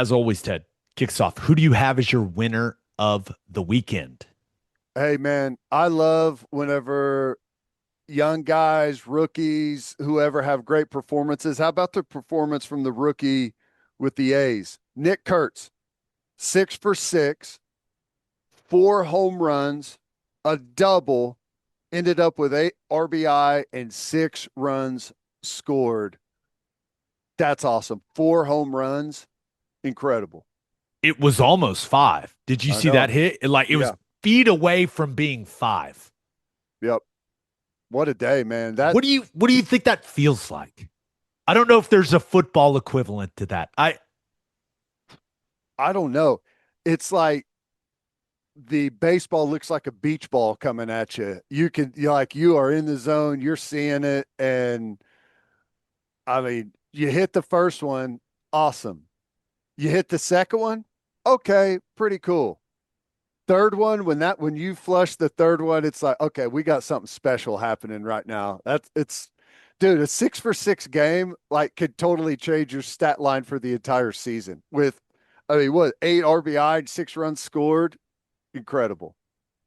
As always, Ted kicks off. Who do you have as your winner of the weekend? Hey man, I love whenever young guys, rookies, whoever have great performances. How about the performance from the rookie with the A's? Nick Kurtz, 6 for 6, 4 home runs, a double, ended up with 8 RBI and 6 runs scored. That's awesome. 4 home runs, incredible. It was almost five. Did you I see that know. hit? It was Yeah. feet away from being five. Yep. What a day, man. What do you think that feels like? I don't know if there's a football equivalent to that. I don't know. It's like the baseball looks like a beach ball coming at you. You are in the zone, you're seeing it. And I mean, you hit the first one, awesome. You hit the second one, okay, pretty cool. Third one, when you flush the third one, it's like, okay, we got something special happening right now. Dude, a 6 for 6 game like could totally change your stat line for the entire season with, I mean, what, 8 RBI and 6 runs scored? Incredible.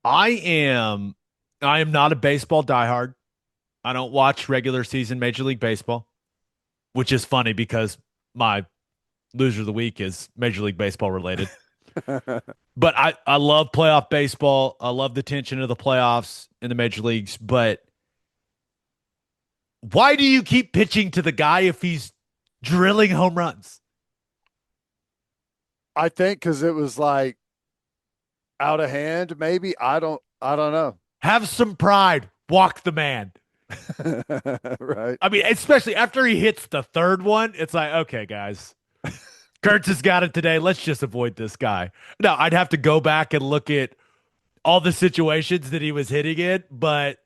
I am I am not a baseball diehard. I don't watch regular season Major League Baseball, which is funny because my loser of the week is Major League Baseball related. But I love playoff baseball. I love the tension of the playoffs in the major leagues. But why do you keep pitching to the guy if he's drilling home runs? I think because it was like out of hand, maybe. I don't know. Have some pride. Walk the man. Right. I mean, especially after he hits the third one, it's like, okay, guys, Kurtz has got it today. Let's just avoid this guy. Now, I'd have to go back and look at all the situations that he was hitting in, but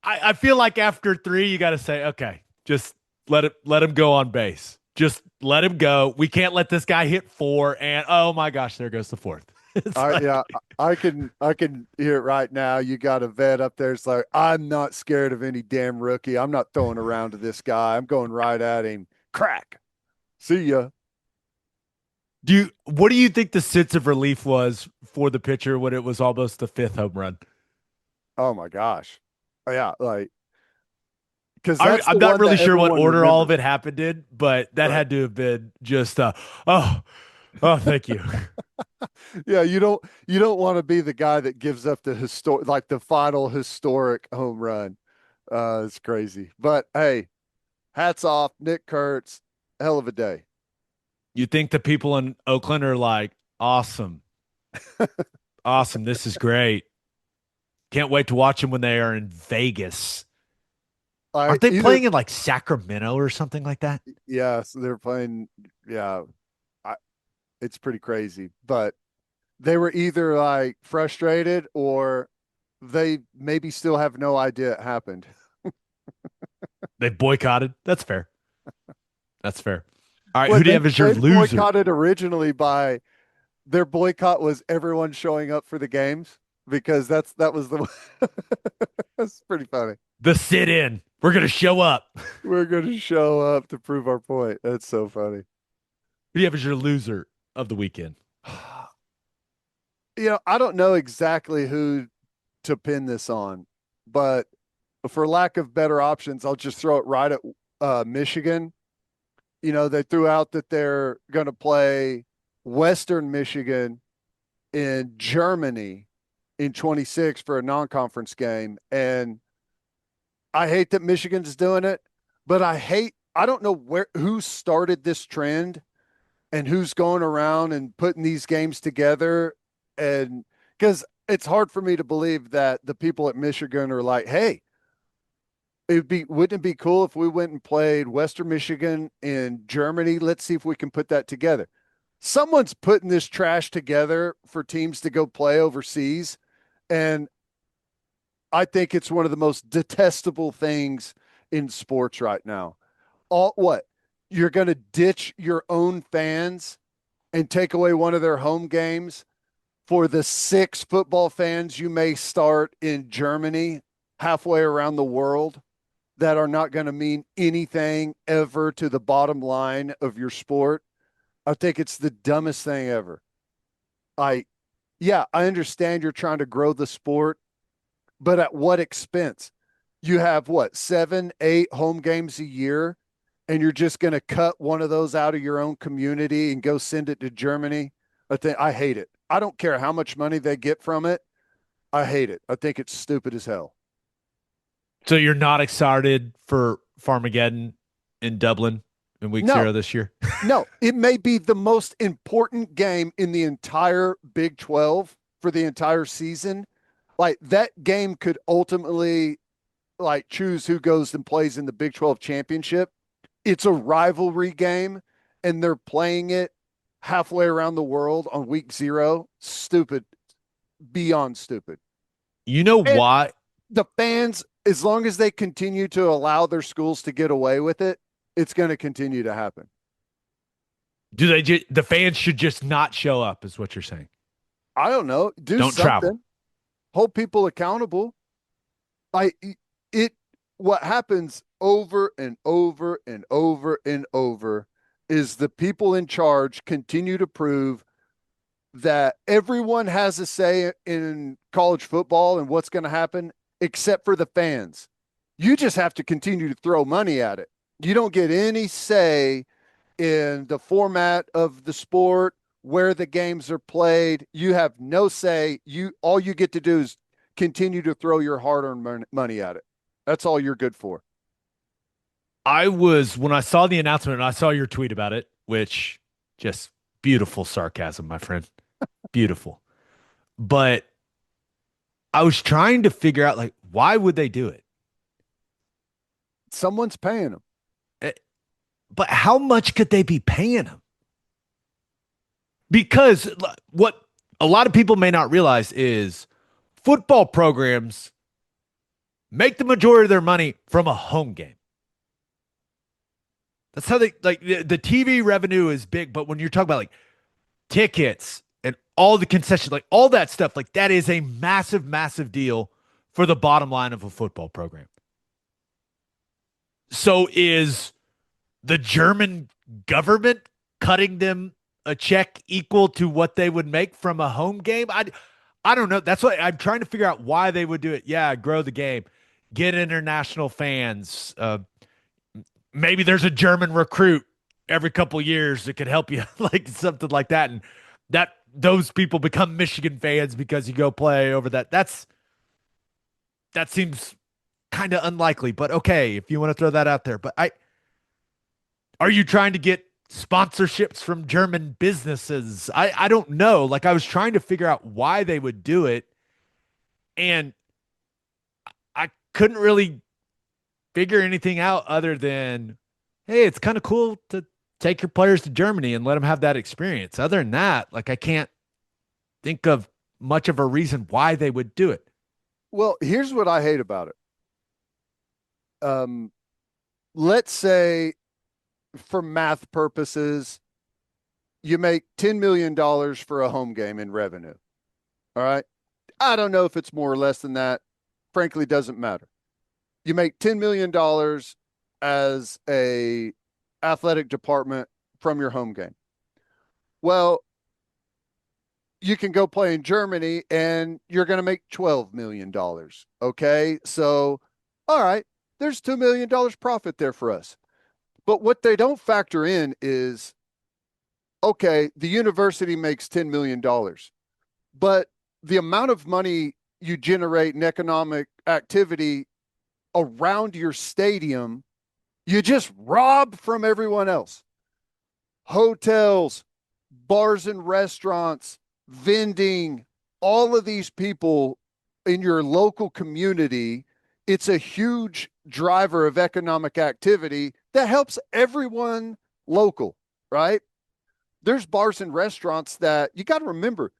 I feel like after three, you got to say, okay, just let him go on base. Just let him go. We can't let this guy hit four. And oh my gosh, there goes the fourth. It's I like yeah, I can hear it right now. You got a vet up there. It's like, I'm not scared of any damn rookie. I'm not throwing around to this guy. I'm going right at him. Crack. See ya. what do you think the sense of relief was for the pitcher when it was almost the fifth home run? Oh my gosh. Yeah, like because that's I'm the not one really that sure what everyone order all of remembers. it happened in, but that Right. had to have been just oh oh thank you. Yeah, you don't want to be the guy that gives up the final historic home run. It's crazy. But hey, hats off, Nick Kurtz. Hell of a day. You think the people in Oakland are like, awesome, awesome, this is great. Can't wait to watch them when they are in Vegas. I Aren't they either playing in like Sacramento or something like that? Yeah, so they're playing. Yeah, I, it's pretty crazy. But they were either like frustrated or they maybe still have no idea it happened. They boycotted. That's fair. That's fair. All right, who What do you they have as your they loser? boycotted originally by their boycott was everyone showing up for the games because that was the that's pretty funny. The sit in. We're gonna show up. Who We're going to show up to prove our point. That's so funny. do you have as your loser of the weekend? I don't know exactly who to pin this on, but for lack of better options, I'll just throw it right at Michigan. They threw out that they're going to play Western Michigan in Germany in 26 for a non-conference game, and I hate that Michigan's doing it, but I don't know who started this trend and who's going around and putting these games together. And because it's hard for me to believe that the people at Michigan are like, hey, wouldn't it be cool if we went and played Western Michigan in Germany? Let's see if we can put that together. Someone's putting this trash together for teams to go play overseas. And I think it's one of the most detestable things in sports right now. All what? You're going to ditch your own fans and take away one of their home games for the 6 football fans you may start in Germany halfway around the world that are not going to mean anything ever to the bottom line of your sport. I think it's the dumbest thing ever. I, yeah, I understand you're trying to grow the sport, but at what expense? You have what, 7, 8 home games a year, and you're just going to cut one of those out of your own community and go send it to Germany? I hate it. I don't care how much money they get from it. I hate it. I think it's stupid as hell. So you're not excited for Farmageddon in Dublin in week No, zero this year? no, it may be the most important game in the entire Big 12 for the entire season. Like that game could ultimately like choose who goes and plays in the Big 12 championship. It's a rivalry game and they're playing it halfway around the world on week 0. Stupid, beyond stupid. You know And why? the fans, as long as they continue to allow their schools to get away with it, it's going to continue to happen. Do the fans should just not show up, is what you're saying? I don't know. Do Don't travel. something. Hold people accountable. I it what happens over and over and over and over is the people in charge continue to prove that everyone has a say in college football and what's going to happen except for the fans. You just have to continue to throw money at it. You don't get any say in the format of the sport, where the games are played. You have no say. You all you get to do is continue to throw your hard-earned money at it. That's all you're good for. When I saw the announcement and I saw your tweet about it, which just beautiful sarcasm, my friend. Beautiful. But I was trying to figure out like why would they do it? Someone's paying them. Eh, But how much could they be paying them? Because what a lot of people may not realize is football programs make the majority of their money from a home game. That's how they like the TV revenue is big, but when you're talking about like tickets and all the concessions, like all that stuff, like that is a massive, massive deal for the bottom line of a football program. So is the German government cutting them a check equal to what they would make from a home game? I don't know. That's what I'm trying to figure out why they would do it. Yeah, grow the game, get international fans. Maybe there's a German recruit every couple years that could help you, like something like that, and that those people become Michigan fans because you go play over that. That seems kind of unlikely, but okay if you want to throw that out there. But are you trying to get sponsorships from German businesses? I don't know. Like I was trying to figure out why they would do it, and I couldn't really figure anything out other than, hey, it's kind of cool to take your players to Germany and let them have that experience. Other than that, like I can't think of much of a reason why they would do it. Well, here's what I hate about it. Let's say for math purposes, you make $10 million for a home game in revenue. All right. I don't know if it's more or less than that. Frankly, doesn't matter. You make $10 million as a athletic department from your home game. Well, you can go play in Germany and you're going to make $12 million. Okay. So, all right, there's $2 million profit there for us. But what they don't factor in is, okay, the university makes $10 million, but the amount of money you generate in economic activity around your stadium, you just rob from everyone else. Hotels, bars and restaurants, vending, all of these people in your local community, it's a huge driver of economic activity that helps everyone local, right? There's bars and restaurants that you got to remember,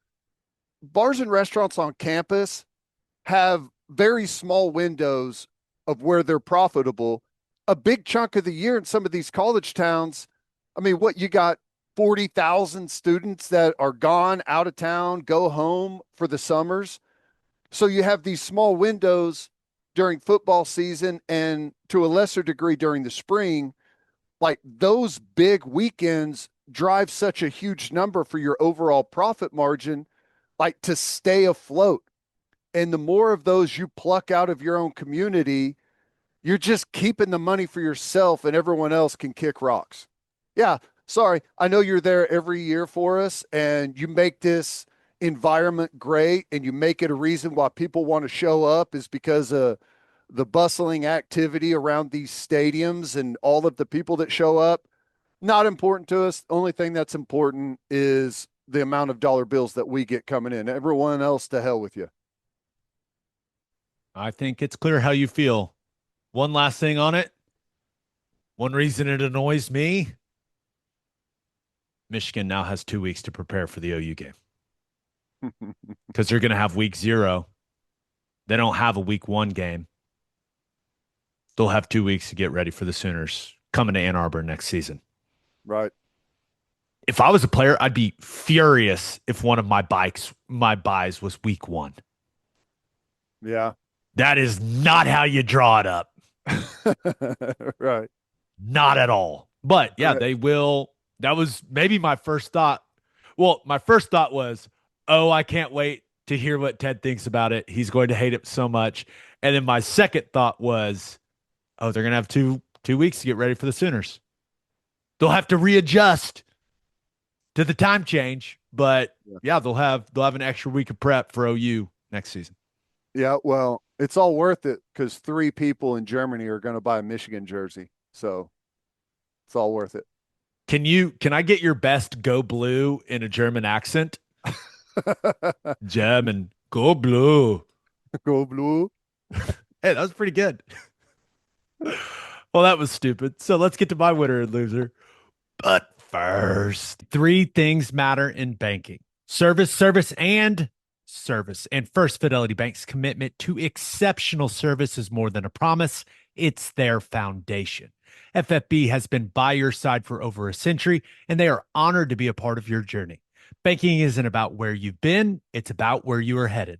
bars and restaurants on campus have very small windows of where they're profitable. A big chunk of the year in some of these college towns, I mean, what you got 40,000 students that are gone out of town, go home for the summers. So you have these small windows during football season and to a lesser degree during the spring. Like those big weekends drive such a huge number for your overall profit margin, like to stay afloat. And the more of those you pluck out of your own community, you're just keeping the money for yourself and everyone else can kick rocks. Yeah, sorry. I know you're there every year for us and you make this environment great and you make it a reason why people want to show up is because of the bustling activity around these stadiums and all of the people that show up. Not important to us. The only thing that's important is the amount of dollar bills that we get coming in. Everyone else, to hell with you. I think it's clear how you feel. One last thing on it. One reason it annoys me, Michigan now has 2 weeks to prepare for the OU game because they're going to have week 0. They don't have a week 1 game. They'll have 2 weeks to get ready for the Sooners coming to Ann Arbor next season. Right. If I was a player, I'd be furious if one of my buys was week 1. Yeah. That is not how you draw it up. Right. Not at all. But yeah, Right. they will. That was maybe my first thought. Well, my first thought was, oh, I can't wait to hear what Ted thinks about it. He's going to hate it so much. And then my second thought was, oh, they're going to have two weeks to get ready for the Sooners. They'll have to readjust to the time change, but yeah, they'll have an extra week of prep for OU next season. Yeah, well, it's all worth it because 3 people in Germany are going to buy a Michigan jersey. So it's all worth it. Can I get your best go blue in a German accent? German, go blue. Go blue. Hey, that was pretty good. Well, that was stupid. So let's get to my winner and loser. But first, 3 things matter in banking: service, service, and service. And First Fidelity Bank's commitment to exceptional service is more than a promise, it's their foundation. FFB has been by your side for over a century, and they are honored to be a part of your journey. Banking isn't about where you've been, it's about where you are headed.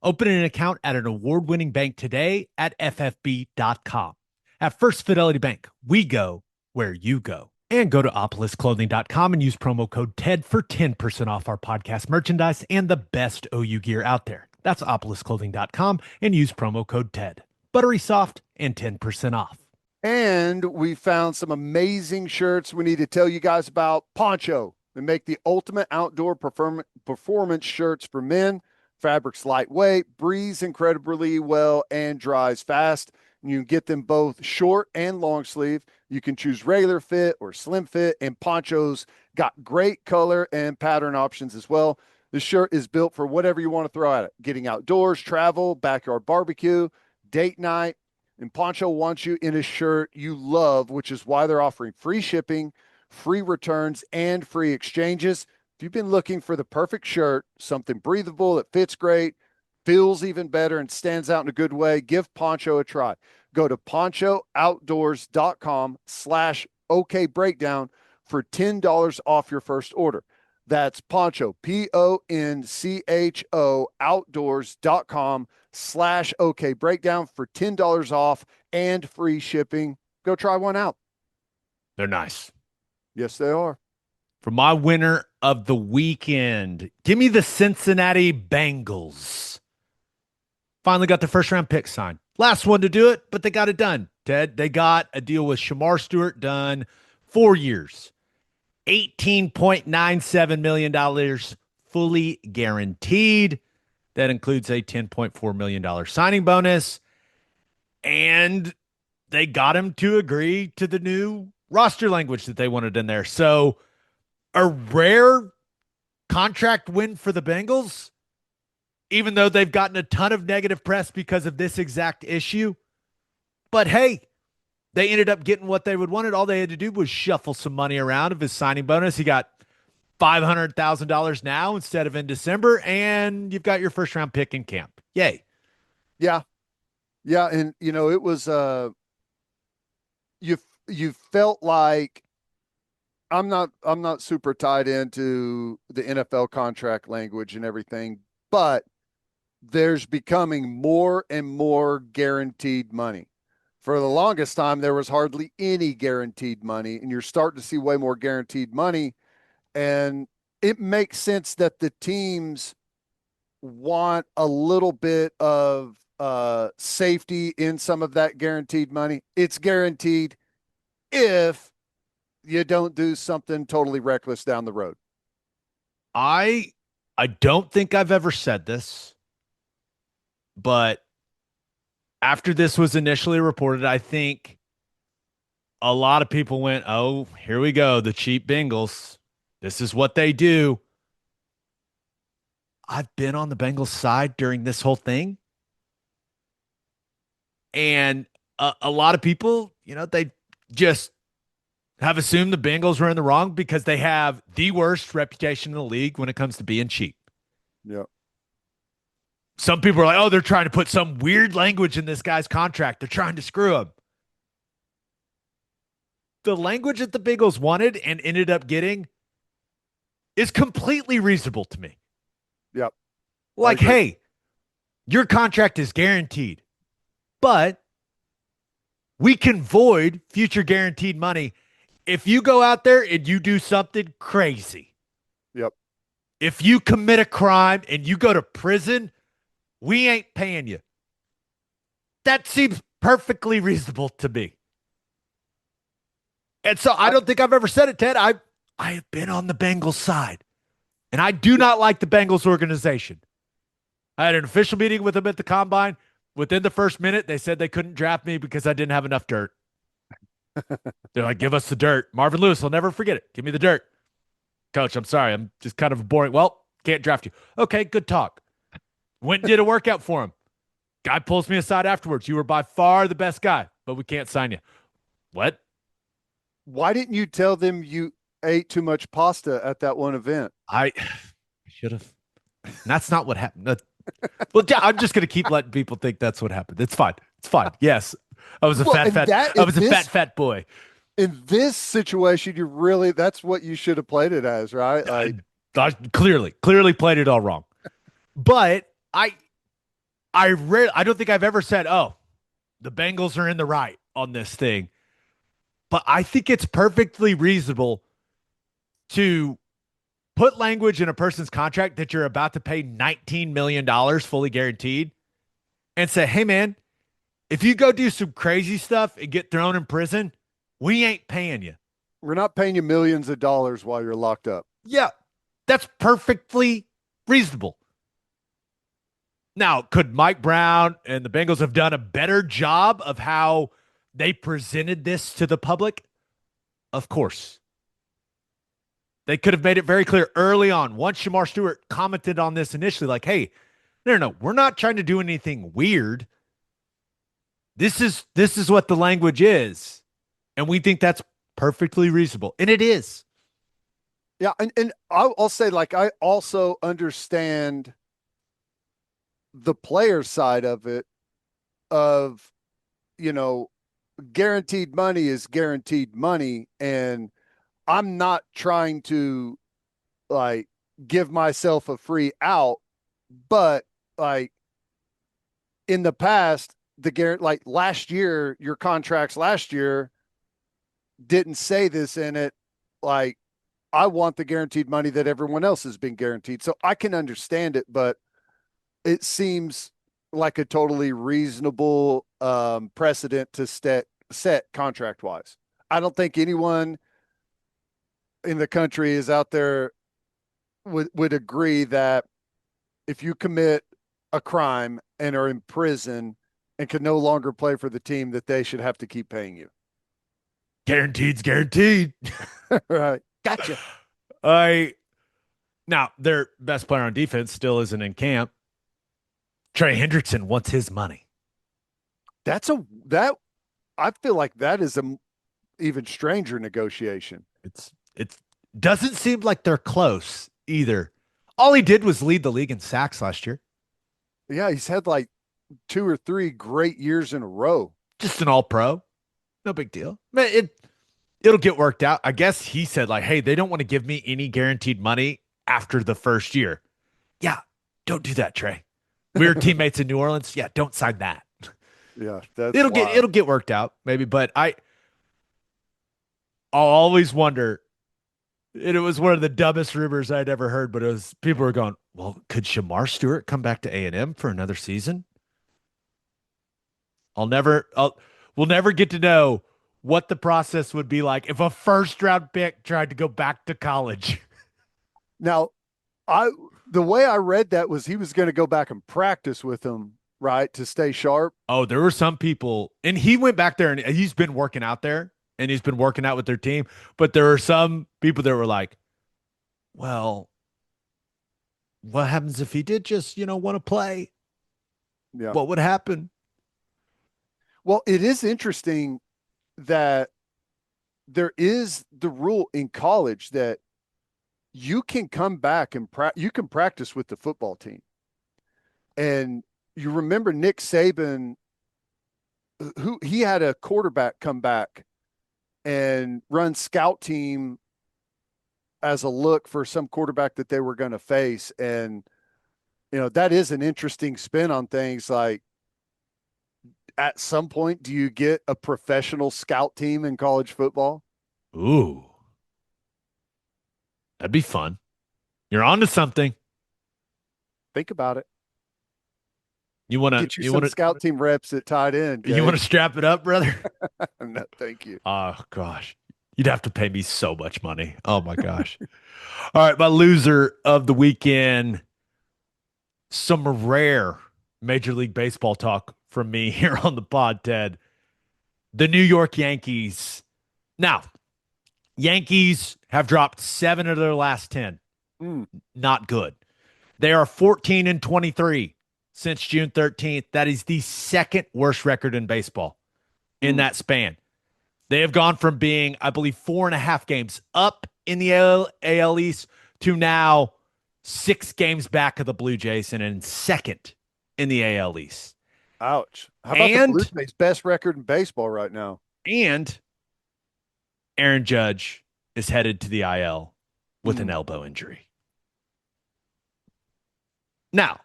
Open an account at an award-winning bank today at ffb.com. At First Fidelity Bank, we go where you go. And go to opolisclothing.com and use promo code TED for 10% off our podcast merchandise and the best OU gear out there. That's opolisclothing.com and use promo code TED. Buttery soft and 10% off. And we found some amazing shirts we need to tell you guys about. Poncho. They make the ultimate outdoor performance shirts for men. Fabric's lightweight, breathes incredibly well, and dries fast. You can get them both short and long sleeve. You can choose regular fit or slim fit, and Poncho's got great color and pattern options as well. This shirt is built for whatever you want to throw at it. Getting outdoors, travel, backyard barbecue, date night. And Poncho wants you in a shirt you love, which is why they're offering free shipping, free returns, and free exchanges. If you've been looking for the perfect shirt, something breathable that fits great, feels even better, and stands out in a good way, give Poncho a try. Go to ponchooutdoors.com/OKBreakdown for $10 off your first order. That's Poncho, PONCHO outdoors.com/OKBreakdown for $10 off and free shipping. Go try one out. They're nice. Yes, they are. For my winner of the weekend, give me the Cincinnati Bengals. Finally got the first round pick signed. Last one to do it, but they got it done. Ted, they got a deal with Shemar Stewart done, 4 years, $18.97 million fully guaranteed. That includes a $10.4 million signing bonus. And they got him to agree to the new roster language that they wanted in there. So a rare contract win for the Bengals, even though they've gotten a ton of negative press because of this exact issue. But hey, they ended up getting what they would wanted. All they had to do was shuffle some money around of his signing bonus. He got $500,000 now instead of in December, and you've got your first round pick in camp. Yay. Yeah. Yeah. And it was you felt like I'm not super tied into the NFL contract language and everything, but there's becoming more and more guaranteed money. For the longest time, there was hardly any guaranteed money, and you're starting to see way more guaranteed money. And it makes sense that the teams want a little bit of safety in some of that guaranteed money. It's guaranteed if you don't do something totally reckless down the road. I I don't think I've ever said this, but after this was initially reported, I think a lot of people went, "Oh, here we go, the cheap Bengals. This is what they do." I've been on the Bengals side during this whole thing, and a lot of people, they just have assumed the Bengals were in the wrong because they have the worst reputation in the league when it comes to being cheap. Yeah. Some people are like, "Oh, they're trying to put some weird language in this guy's contract. They're trying to screw him." The language that the Bengals wanted and ended up getting is completely reasonable to me. Yep. Like, hey, your contract is guaranteed, but we can void future guaranteed money if you go out there and you do something crazy. Yep. If you commit a crime and you go to prison, we ain't paying you. That seems perfectly reasonable to me. And so I don't think I've ever said it, Ted. I have been on the Bengals side, and I do not like the Bengals organization. I had an official meeting with them at the combine. Within the first minute, they said they couldn't draft me because I didn't have enough dirt. They're like, "Give us the dirt." Marvin Lewis, I'll never forget it. "Give me the dirt." "Coach, I'm sorry. I'm just kind of boring." "Well, can't draft you." "Okay, good talk." Went and did a workout for him. Guy pulls me aside afterwards. "You were by far the best guy, but we can't sign you." "What?" Why didn't you tell them you ate too much pasta at that one event? I should have. That's not what happened. Well, yeah, I'm just gonna keep letting people think that's what happened. It's fine. It's fine. Yes, I was a I was a fat boy. In this situation, that's what you should have played it as, right? Like, I clearly played it all wrong. But I don't think I've ever said, "Oh, the Bengals are in the right on this thing." But I think it's perfectly reasonable to put language in a person's contract that you're about to pay $19 million fully guaranteed and say, "Hey, man, if you go do some crazy stuff and get thrown in prison, we ain't paying you. We're not paying you millions of dollars while you're locked up." Yeah, that's perfectly reasonable. Now, could Mike Brown and the Bengals have done a better job of how they presented this to the public? Of course. They could have made it very clear early on. Once Shemar Stewart commented on this initially, like, "Hey, no, we're not trying to do anything weird. This is what the language is. And we think that's perfectly reasonable." And it is. Yeah, and I'll say, like, I also understand the player side of it, of, guaranteed money is guaranteed money, and I'm not trying to, like, give myself a free out, but, like, in the past, like last year, your contracts last year didn't say this in it. Like, I want the guaranteed money that everyone else has been guaranteed. So I can understand it, but it seems like a totally reasonable precedent to set contract wise. I don't think anyone in the country is out there would agree that if you commit a crime and are in prison and can no longer play for the team, that they should have to keep paying you. Guaranteed's guaranteed. Right. Gotcha. Now their best player on defense still isn't in camp. Trey Hendrickson wants his money. I feel like that is a even stranger negotiation. It doesn't seem like they're close either. All he did was lead the league in sacks last year. Yeah, he's had like 2 or 3 great years in a row. Just an all-pro. No big deal. It'll get worked out. I guess he said, like, "Hey, they don't want to give me any guaranteed money after the first year." Yeah, don't do that, Trey. We were teammates in New Orleans. Yeah, don't sign that. Yeah, it'll get worked out maybe, but I'll always wonder, And it was one of the dumbest rumors I'd ever heard, but it was people were going, well, could Shemar Stewart come back to A&M for another season? We'll never get to know what the process would be like if a first round pick tried to go back to college. Now, I the way I read that was he was going to go back and practice with him, right, to stay sharp. Oh, there were some people, and he went back there and he's been working out there and he's been working out with their team. But there were some people that were like, well, what happens if he did just, want to play? Yeah. What would happen? Well, it is interesting that there is the rule in college that you can come back and you can practice with the football team. And you remember Nick Saban, who he had a quarterback come back and run scout team as a look for some quarterback that they were going to face. And, that is an interesting spin on things. Like, at some point, do you get a professional scout team in college football? Ooh, that'd be fun. You're on to something. Think about it. You want to, Get you some scout team reps at tight end. you want to strap it up, brother? No, thank you. Oh gosh. You'd have to pay me so much money. Oh my gosh. All right, my loser of the weekend. Some rare Major League Baseball talk from me here on the pod, Ted. The New York Yankees. Now, Yankees have dropped 7 of their last 10. Not good. They are 14 and 23 since June 13th. That is the second worst record in baseball in that span. They have gone from being, I believe, 4.5 games up in the AL East to now 6 games back of the Blue Jays and in second in the AL East. Ouch. How about the Blue Jays' best record in baseball right now? And Aaron Judge is headed to the IL with an elbow injury. Now,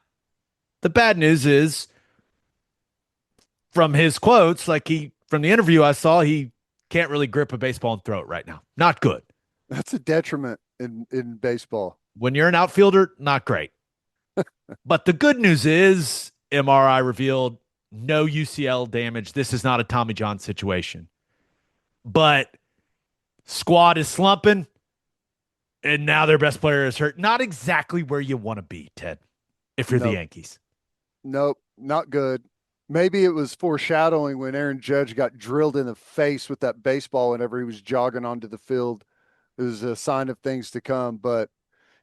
the bad news is from his quotes, from the interview I saw, he can't really grip a baseball and throw it right now. Not good. That's a detriment in baseball. When you're an outfielder, not great. But the good news is MRI revealed no UCL damage. This is not a Tommy John situation. But squad is slumping, and now their best player is hurt. Not exactly where you want to be, Ted, if you're the Yankees. Nope, not good. Maybe it was foreshadowing when Aaron Judge got drilled in the face with that baseball whenever he was jogging onto the field. It was a sign of things to come. But,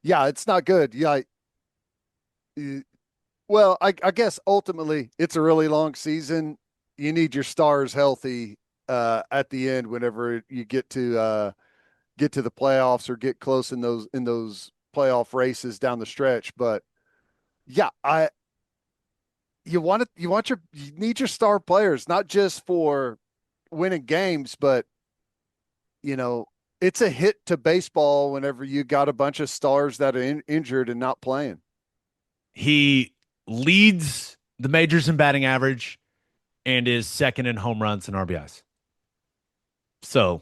yeah, it's not good. Yeah. Well, I guess ultimately it's a really long season. You need your stars healthy at the end whenever you get to the playoffs or get close in those playoff races down the stretch. But yeah, you need your star players, not just for winning games, but it's a hit to baseball whenever you got a bunch of stars that are injured and not playing. He leads the majors in batting average and is second in home runs and RBIs. So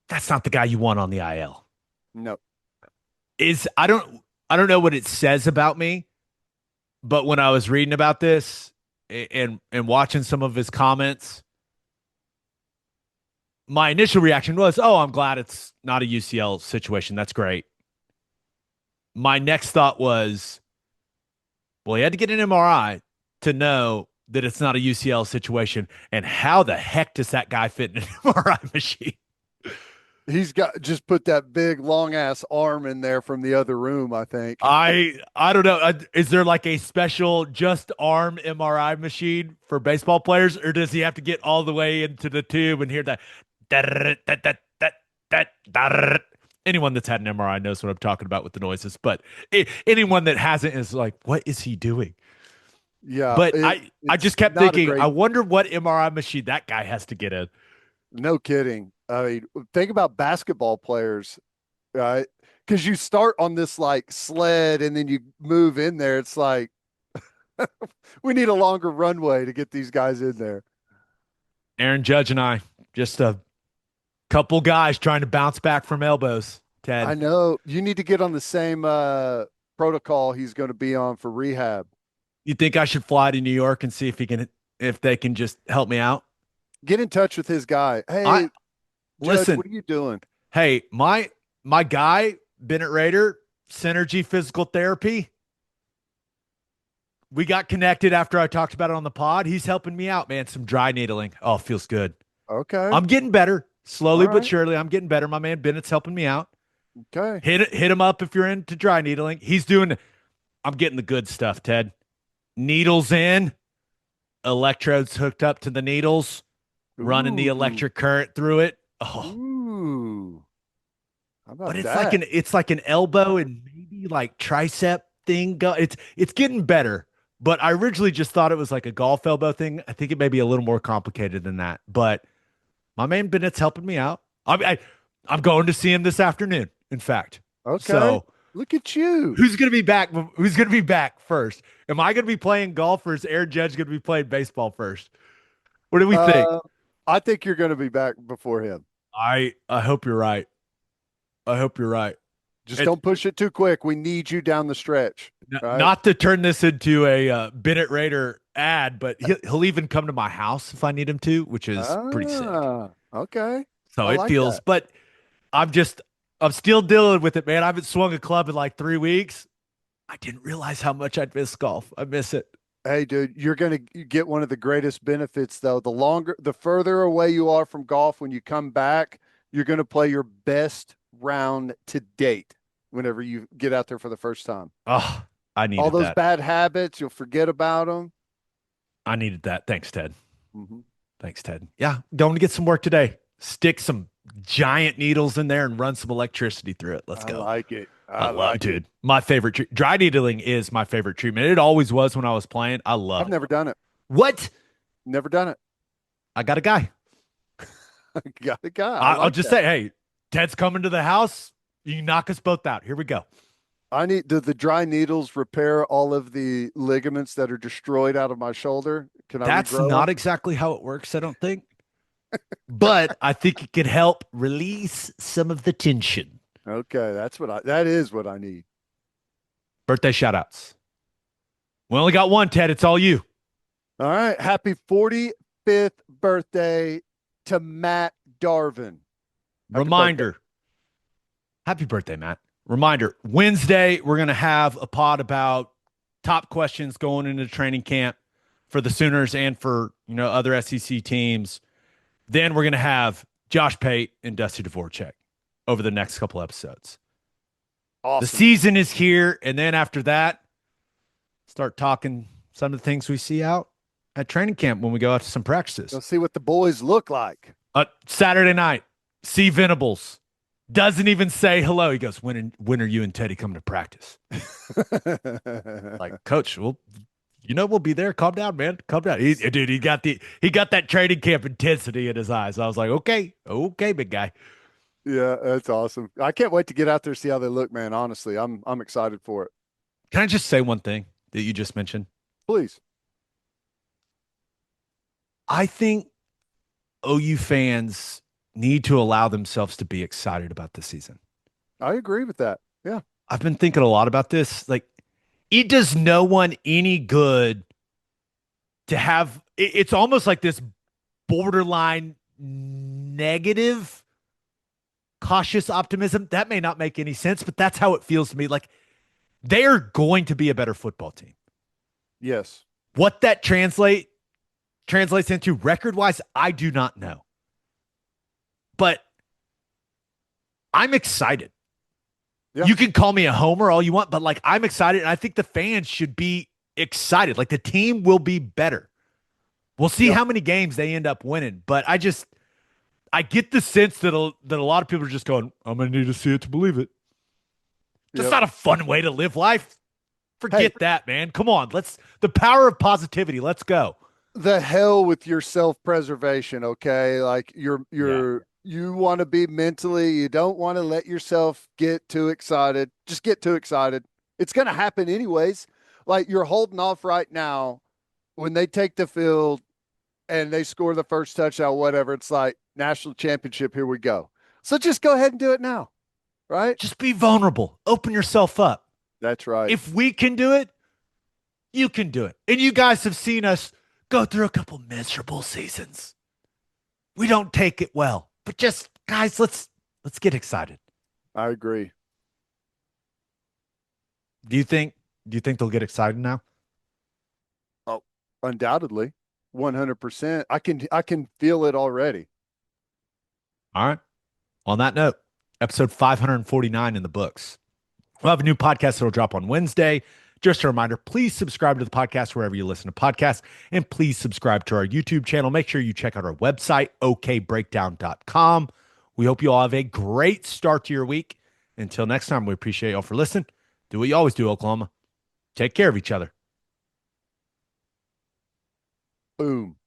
that's not the guy you want on the IL. No. I don't know what it says about me, but when I was reading about this and watching some of his comments, my initial reaction was, "Oh, I'm glad it's not a UCL situation. That's great." My next thought was, well, he had to get an MRI to know that it's not a UCL situation. And how the heck does that guy fit in an MRI machine? He's got just put that big long ass arm in there from the other room, I think. I don't know. Is there like a special just arm MRI machine for baseball players, or does he have to get all the way into the tube and hear that? Anyone that's had an MRI knows what I'm talking about with the noises, but anyone that hasn't is like, what is he doing? Yeah. But I just kept thinking, I wonder what MRI machine that guy has to get in. No kidding. I mean, think about basketball players, right? Because you start on this like sled and then you move in there. It's like we need a longer runway to get these guys in there. Aaron Judge and I, just a couple guys trying to bounce back from elbows. I Ted. know you need to get on the same protocol he's going to be on for rehab. You think I should fly to New York and see if they can just help me out? Get in touch with his guy. I Hey, Judge, listen. what are you doing? Hey, my guy Bennett Rader, Synergy Physical Therapy. We got connected after I talked about it on the pod. He's helping me out, man. Some dry needling. Oh, feels good. Okay. I'm getting better All slowly but right. surely. I'm getting better. My man Bennett's helping me out. Okay. Hit him up if you're into dry needling. I'm getting the good stuff, Ted. Needles in, electrodes hooked up to the needles, running the Ooh. electric current through it. Oh, Ooh. How but about that? it's like an elbow and maybe like tricep thing. It's getting better. But I originally just thought it was like a golf elbow thing. I think it may be a little more complicated than that. But my man Bennett's helping me out. I'm going to see him this afternoon. In fact, Okay. so Look at you. who's going to be back? Who's going to be back first? Am I going to be playing golf or is Aaron Judge going to be playing baseball first? What do we think? Uh, I think you're going to be back before him. I hope you're right. I hope you're right. Just It, don't push it too quick. We need you down the stretch. Right. not to turn this into a Bennett Raider ad, but he'll even come to my house if I need him to, which is pretty sick. Okay. So I it like feels, that. but I'm just, I'm still dealing with it, man. I haven't swung a club in like 3 weeks. I didn't realize how much I'd miss golf. I miss it. Hey, dude, you're going to get one of the greatest benefits, though. The further away you are from golf when you come back, you're going to play your best round to date whenever you get out there for the first time. Oh, I All needed those that. bad habits, you'll forget about them. I needed that. Thanks, Ted. Hmm. Thanks, Ted. Yeah, going to get some work today. Stick some giant needles in there and run some electricity through it. Let's I go. like it. I I love, like it. dude. My favorite dry needling is my favorite treatment. It always was when I was playing. I love I've it. never done it. What? Never done it. I got a guy. Got the guy. I I'll like just that. say, hey, Ted's coming to the house. You can knock us both out. Here we go. Do the dry needles repair all of the ligaments that are destroyed out of my shoulder? Can I That's regrow not them? exactly how it works, I don't think. But I think it could help release some of the tension. Okay, that is what I need. Birthday shout outs. We only got one, Ted. It's all you. All right. Happy 45th birthday to Matt Darvin. Happy birthday. Reminder. Happy birthday, Matt. Reminder. Wednesday, we're going to have a pod about top questions going into training camp for the Sooners and for, other SEC teams. Then we're going to have Josh Pate and Dusty Dvorak over the next couple episodes. The Awesome. season is here. And then after that, start talking some of the things we see out at training camp when we go out to some practices. Let's see what the boys look like. Saturday night, see Venables. Doesn't even say hello. He goes, when are you and Teddy coming to practice? Like, coach, we'll be there. Calm down, man. Calm down. Dude, he got that training camp intensity in his eyes. I was like, okay, big guy. Yeah, that's awesome. I can't wait to get out there see how they look, man. Honestly, I'm excited for it. Can I just say one thing that you just mentioned? Please. I think OU fans need to allow themselves to be excited about the season. I agree with that. Yeah. I've been thinking a lot about this. Like, it does no one any good to have it's almost like this borderline negative cautious optimism. That may not make any sense, but that's how it feels to me. Like, they're going to be a better football team. Yes. What that translates into record wise, I do not know. But I'm excited. Yeah. You can call me a homer all you want, but like, I'm excited, and I think the fans should be excited. Like, the team will be better. We'll see how many games they end up winning, but I get the sense that a lot of people are just going, I'm going to need to see it to believe it. That's not a fun way to live life. Forget that, man. Come on. The power of positivity. Let's go. The hell with your self-preservation, okay? Like you want to be mentally, you don't want to let yourself get too excited. Just get too excited. It's going to happen anyways. Like, you're holding off right now when they take the field and they score the first touchdown, whatever. It's like national championship. Here we go. So just go ahead and do it now. right? Just be vulnerable. Open yourself up. That's right. If we can do it, you can do it. And you guys have seen us go through a couple miserable seasons. We don't take it well, but just guys, let's get excited. I agree. Do you think they'll get excited now? Oh, undoubtedly. 100%. I can feel it already. All right. On that note, episode 549 in the books. We'll have a new podcast that'll drop on Wednesday. Just a reminder, please subscribe to the podcast wherever you listen to podcasts, and please subscribe to our YouTube channel. Make sure you check out our website, okbreakdown.com. We hope you all have a great start to your week. Until next time, we appreciate y'all for listening. Do what you always do, Oklahoma. Take care of each other. Boom.